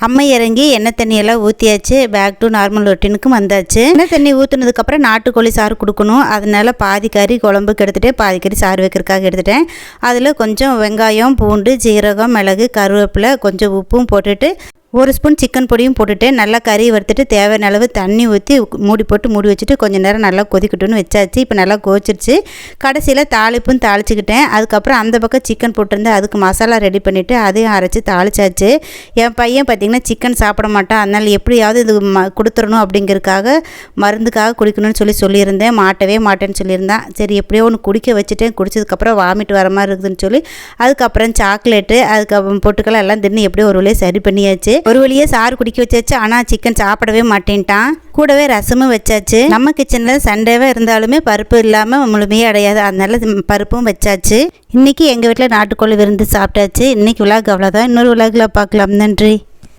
அம்மை இறங்கி எண்ணெய் தண்ணியெல்லாம் ஊற்றியாச்சு. பேக் டு நார்மல் ரொட்டீனுக்கும் வந்தாச்சு. எண்ணெய் தண்ணி ஊற்றுனதுக்கப்புறம் நாட்டுக்கோழி சாறு கொடுக்கணும். அதனால பாதி கறி குழம்புக்கு எடுத்துகிட்டு பாதி கறி சாறு வைக்கிறதுக்காக எடுத்துட்டேன். அதில் கொஞ்சம் வெங்காயம், பூண்டு, ஜீரகம், மிளகு, கருவேப்பிலை, கொஞ்சம் உப்பும் போட்டுட்டு 1 ஸ்பூன் சிக்கன் பொடியும் போட்டுட்டு நல்லா கறி வறுத்துட்டு தேவையான அளவு தண்ணி ஊற்றி மூடி வச்சுட்டு கொஞ்சம் நேரம் நல்லா கொதிக்கட்டும்னு வச்சாச்சு. இப்போ நல்லா கொதிச்சிருச்சு. கடைசியில் தாளிப்பும் தாளிச்சிக்கிட்டேன். அதுக்கப்புறம் அந்த பக்கம் சிக்கன் போட்டிருந்தேன். அதுக்கு மசாலா ரெடி பண்ணிவிட்டு அதையும் அரைச்சி தாளிச்சாச்சு. என் பையன் பார்த்திங்கன்னா சிக்கன் சாப்பிட மாட்டான். அதனால் எப்படியாவது இது கொடுத்துடணும் அப்படிங்கிறதுக்காக மருந்துக்காக குடிக்கணும்னு சொல்லியிருந்தேன். மாட்டவே மாட்டேன்னு சொல்லியிருந்தான். சரி எப்படியோ ஒன்று குடிக்க வச்சுட்டேன். குடிச்சதுக்கப்புறம் வாமிட் வர மாதிரி இருக்குதுன்னு சொல்லி அதுக்கப்புறம் சாக்லேட்டு அதுக்கப்புறம் பொட்டுக்கெல்லாம் எல்லாம் தின்னு எப்படியோ ஒரு வழியாக சரி பண்ணியாச்சு. ஒரு வழியே சாறு குடிக்க வச்சாச்சு. ஆனால் சிக்கன் சாப்பிடவே மாட்டேன்ட்டான். கூடவே ரசமும் வச்சாச்சு. நம்ம கிச்சனில் சண்டேவே இருந்தாலுமே பருப்பு இல்லாமல் முழுமையே அடையாது. அதனால பருப்பும் வச்சாச்சு. இன்றைக்கி எங்கள் வீட்டில் நாட்டுக்கோழி விருந்து சாப்பிட்டாச்சு. இன்றைக்கி விழாக்கு அவ்வளோதான். இன்னொரு விழாக்கில் பார்க்கலாம். நன்றி.